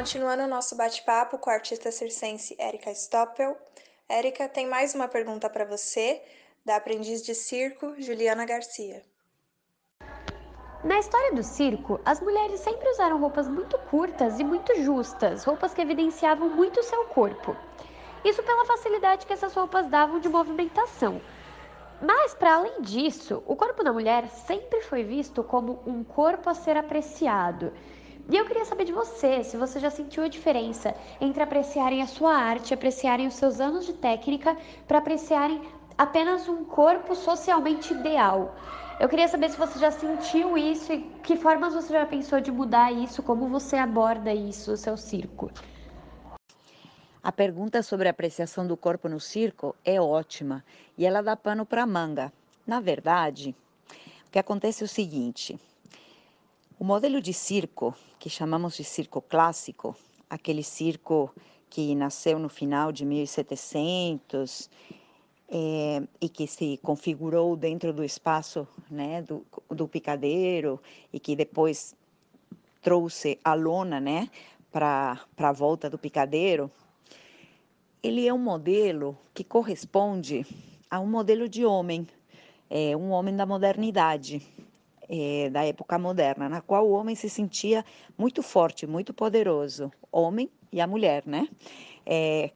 Continuando o nosso bate-papo com a artista circense Erika Stoppel. Erika, tem mais uma pergunta para você, da aprendiz de circo Juliana Garcia. Na história do circo, as mulheres sempre usaram roupas muito curtas e muito justas, roupas que evidenciavam muito seu corpo. Isso pela facilidade que essas roupas davam de movimentação. Mas, para além disso, o corpo da mulher sempre foi visto como um corpo a ser apreciado. E eu queria saber de você, se você já sentiu a diferença entre apreciarem a sua arte, apreciarem os seus anos de técnica, para apreciarem apenas um corpo socialmente ideal. Eu queria saber se você já sentiu isso e que formas você já pensou de mudar isso, como você aborda isso no seu circo. A pergunta sobre a apreciação do corpo no circo é ótima e ela dá pano para manga. Na verdade, o que acontece é o seguinte: o modelo de circo, que chamamos de circo clássico, aquele circo que nasceu no final de 1700 e que se configurou dentro do espaço, né, do picadeiro e que depois trouxe a lona, né, para a volta do picadeiro. Ele é um modelo que corresponde a um modelo de homem, um homem da modernidade, da época moderna, na qual o homem se sentia muito forte, muito poderoso, homem e a mulher, né?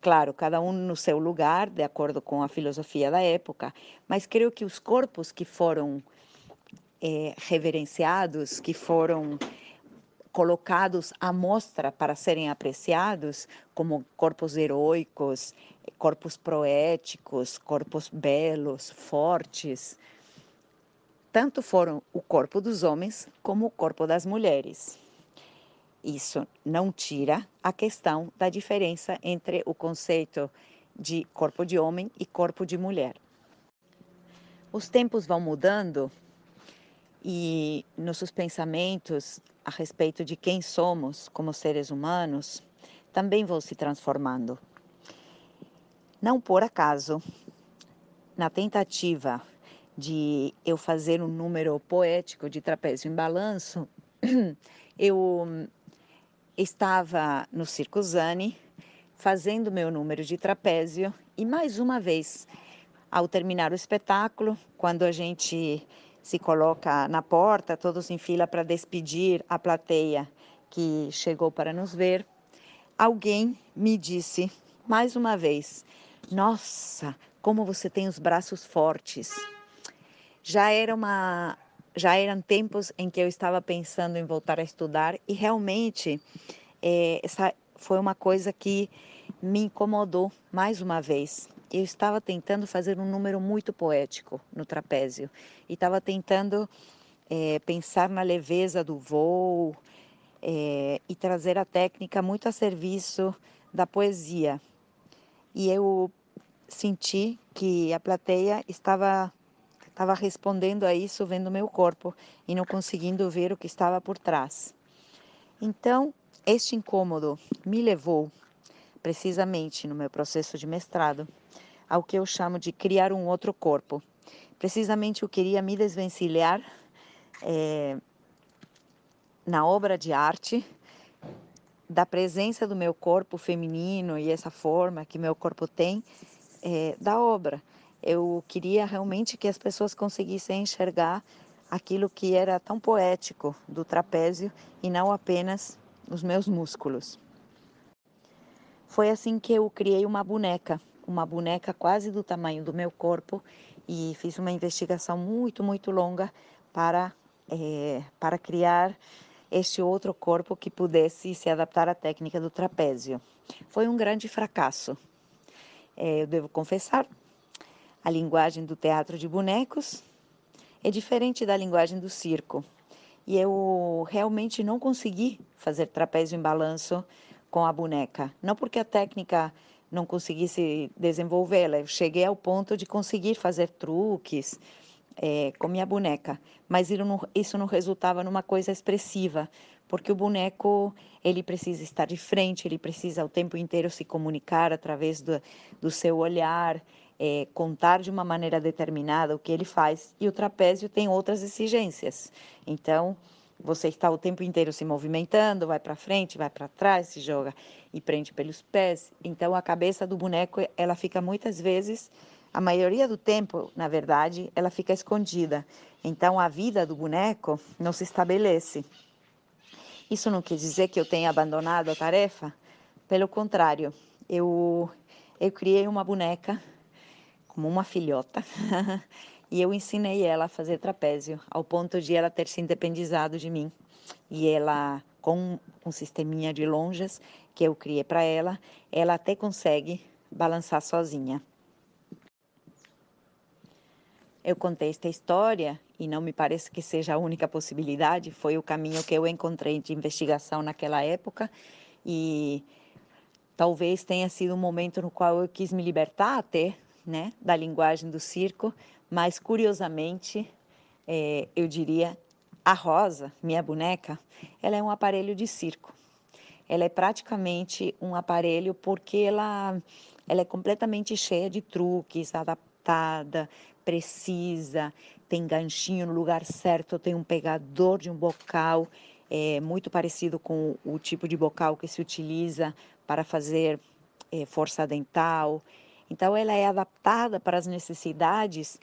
Claro, cada um no seu lugar, de acordo com a filosofia da época, mas creio que os corpos que foram reverenciados, que foram colocados à mostra para serem apreciados, como corpos heróicos, corpos proéticos, corpos belos, fortes, tanto foram o corpo dos homens como o corpo das mulheres. Isso não tira a questão da diferença entre o conceito de corpo de homem e corpo de mulher. Os tempos vão mudando e nossos pensamentos a respeito de quem somos como seres humanos também vão se transformando. Não por acaso, na tentativa de eu fazer um número poético de trapézio em balanço, eu estava no Circo Zani fazendo meu número de trapézio e mais uma vez, ao terminar o espetáculo, quando a gente se coloca na porta, todos em fila para despedir a plateia que chegou para nos ver, alguém me disse mais uma vez: "Nossa, como você tem os braços fortes". Já era uma já eram tempos em que eu estava pensando em voltar a estudar e realmente essa foi uma coisa que me incomodou mais uma vez. Eu estava tentando fazer um número muito poético no trapézio e estava tentando pensar na leveza do voo e trazer a técnica muito a serviço da poesia. E eu senti que a plateia estava respondendo a isso vendo meu corpo e não conseguindo ver o que estava por trás. Então, este incômodo me levou, precisamente no meu processo de mestrado, ao que eu chamo de criar um outro corpo. Precisamente eu queria me desvencilhar na obra de arte da presença do meu corpo feminino e essa forma que meu corpo tem da obra. Eu queria realmente que as pessoas conseguissem enxergar aquilo que era tão poético do trapézio e não apenas os meus músculos. Foi assim que eu criei uma boneca quase do tamanho do meu corpo e fiz uma investigação muito, muito longa para criar este outro corpo que pudesse se adaptar à técnica do trapézio. Foi um grande fracasso. Eu devo confessar, a linguagem do teatro de bonecos é diferente da linguagem do circo. E eu realmente não consegui fazer trapézio em balanço com a boneca. Não porque a técnica não conseguisse desenvolvê-la, eu cheguei ao ponto de conseguir fazer truques com minha boneca, mas isso não resultava numa coisa expressiva, porque o boneco ele precisa estar de frente, ele precisa o tempo inteiro se comunicar através do seu olhar, contar de uma maneira determinada o que ele faz, e o trapézio tem outras exigências. Então, você está o tempo inteiro se movimentando, vai para frente, vai para trás, se joga e prende pelos pés. Então a cabeça do boneco, ela fica muitas vezes, a maioria do tempo, na verdade, ela fica escondida. Então a vida do boneco não se estabelece. Isso não quer dizer que eu tenha abandonado a tarefa, pelo contrário, eu criei uma boneca como uma filhota e eu ensinei ela a fazer trapézio, ao ponto de ela ter se independizado de mim. E ela, com um sisteminha de lonjas que eu criei para ela até consegue balançar sozinha. Eu contei esta história e não me parece que seja a única possibilidade, foi o caminho que eu encontrei de investigação naquela época e talvez tenha sido um momento no qual eu quis me libertar até, né, da linguagem do circo, mas curiosamente, eu diria, a Rosa, minha boneca, ela é um aparelho de circo. Ela é praticamente um aparelho porque ela é completamente cheia de truques, adaptada, precisa, tem ganchinho no lugar certo, tem um pegador de um bocal, muito parecido com o tipo de bocal que se utiliza para fazer força dental. Então, ela é adaptada para as necessidades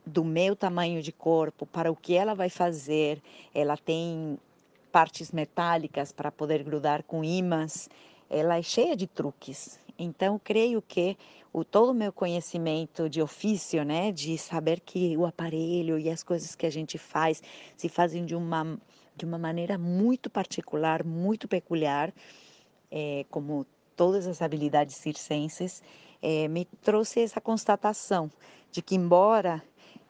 do meu tamanho de corpo, para o que ela vai fazer. Ela tem partes metálicas para poder grudar com ímãs. Ela é cheia de truques. Então, creio que todo o meu conhecimento de ofício, né, de saber que o aparelho e as coisas que a gente faz se fazem de uma maneira muito particular, muito peculiar, como todas as habilidades circenses, me trouxe essa constatação de que, embora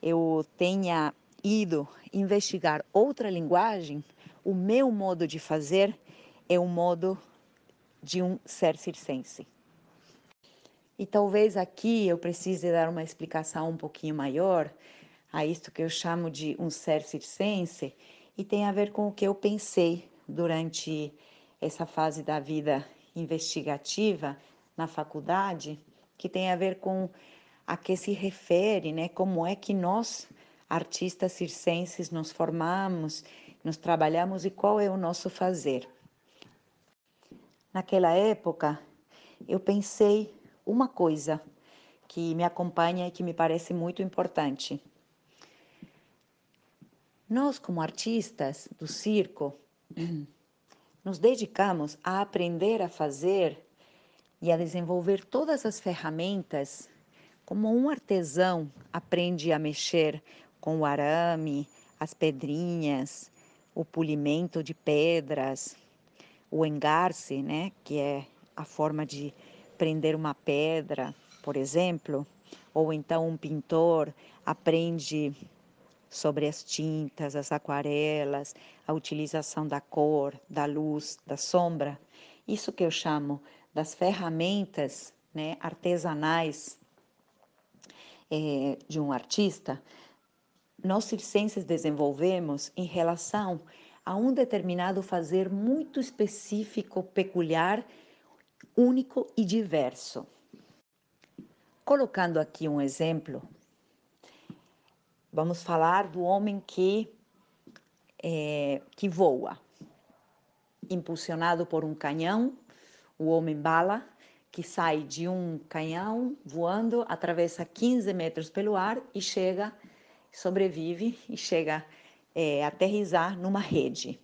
eu tenha ido investigar outra linguagem, o meu modo de fazer é o modo de um ser circense. E talvez aqui eu precise dar uma explicação um pouquinho maior a isto que eu chamo de um ser circense, e tem a ver com o que eu pensei durante essa fase da vida investigativa na faculdade, que tem a ver com a que se refere, né, como é que nós, artistas circenses, nos formamos, nos trabalhamos e qual é o nosso fazer. Naquela época, eu pensei uma coisa que me acompanha e que me parece muito importante. Nós, como artistas do circo, nos dedicamos a aprender a fazer e a desenvolver todas as ferramentas como um artesão aprende a mexer com o arame, as pedrinhas, o polimento de pedras, o engarce, né, que é a forma de prender uma pedra, por exemplo, ou então um pintor aprende sobre as tintas, as aquarelas, a utilização da cor, da luz, da sombra. Isso que eu chamo das ferramentas, né, artesanais de um artista, nós circenses desenvolvemos em relação a um determinado fazer muito específico, peculiar, único e diverso. Colocando aqui um exemplo, vamos falar do homem que voa, impulsionado por um canhão, o homem-bala, que sai de um canhão voando, atravessa 15 metros pelo ar e chega, sobrevive e chega a aterrissar numa rede.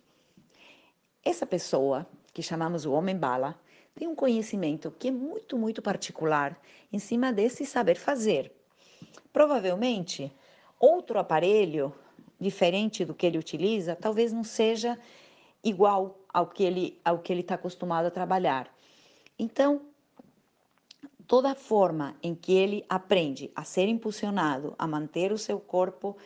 Essa pessoa, que chamamos o homem-bala, tem um conhecimento que é muito, muito particular em cima desse saber fazer. Provavelmente, outro aparelho, diferente do que ele utiliza, talvez não seja igual ao que ele está acostumado a trabalhar. Então, toda a forma em que ele aprende a ser impulsionado, a manter o seu corpo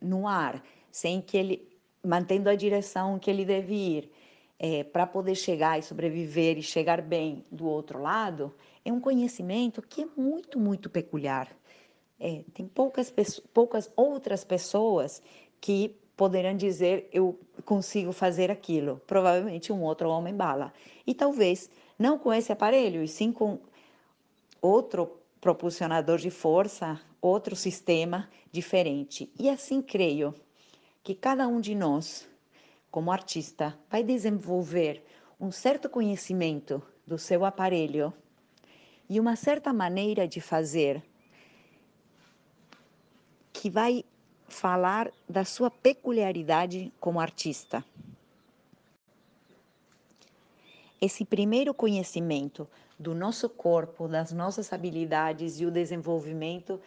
no ar, sem que ele, mantendo a direção que ele deve ir, para poder chegar e sobreviver e chegar bem do outro lado, é um conhecimento que é muito, muito peculiar. Tem poucas outras pessoas que poderão dizer eu consigo fazer aquilo, provavelmente um outro homem-bala. E talvez não com esse aparelho, e sim com outro propulsionador de força, outro sistema diferente. E assim creio que cada um de nós como artista, vai desenvolver um certo conhecimento do seu aparelho e uma certa maneira de fazer que vai falar da sua peculiaridade como artista. Esse primeiro conhecimento do nosso corpo, das nossas habilidades e o desenvolvimento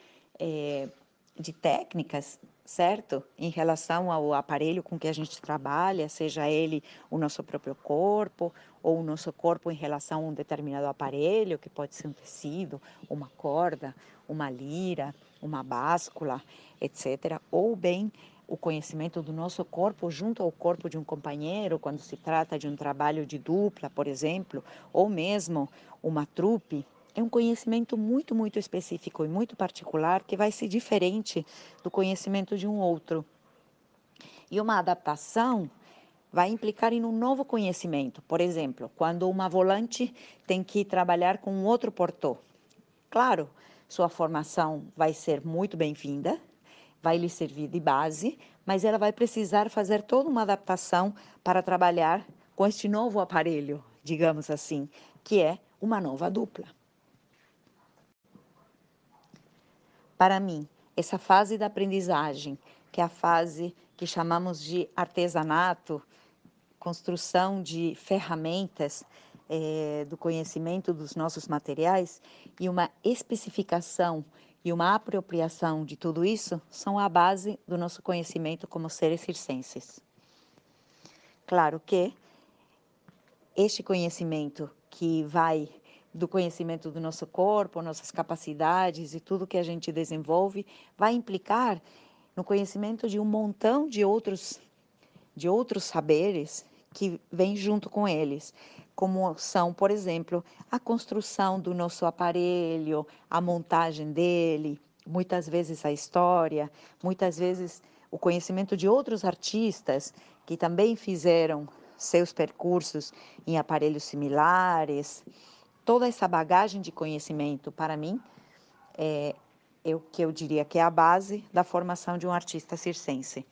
de técnicas, certo? Em relação ao aparelho com que a gente trabalha, seja ele o nosso próprio corpo ou o nosso corpo em relação a um determinado aparelho, que pode ser um tecido, uma corda, uma lira, uma báscula, etc. Ou bem o conhecimento do nosso corpo junto ao corpo de um companheiro, quando se trata de um trabalho de dupla, por exemplo, ou mesmo uma trupe, é um conhecimento muito, muito específico e muito particular que vai ser diferente do conhecimento de um outro. E uma adaptação vai implicar em um novo conhecimento. Por exemplo, quando uma volante tem que trabalhar com um outro portô. Claro, sua formação vai ser muito bem-vinda, vai lhe servir de base, mas ela vai precisar fazer toda uma adaptação para trabalhar com este novo aparelho, digamos assim, que é uma nova dupla. Para mim, essa fase da aprendizagem, que é a fase que chamamos de artesanato, construção de ferramentas do conhecimento dos nossos materiais e uma especificação e uma apropriação de tudo isso são a base do nosso conhecimento como seres circenses. Claro que este conhecimento que vai do conhecimento do nosso corpo, nossas capacidades e tudo que a gente desenvolve, vai implicar no conhecimento de um montão de outros saberes que vêm junto com eles, como são, por exemplo, a construção do nosso aparelho, a montagem dele, muitas vezes a história, muitas vezes o conhecimento de outros artistas que também fizeram seus percursos em aparelhos similares. Toda essa bagagem de conhecimento, para mim, é o que eu diria que é a base da formação de um artista circense.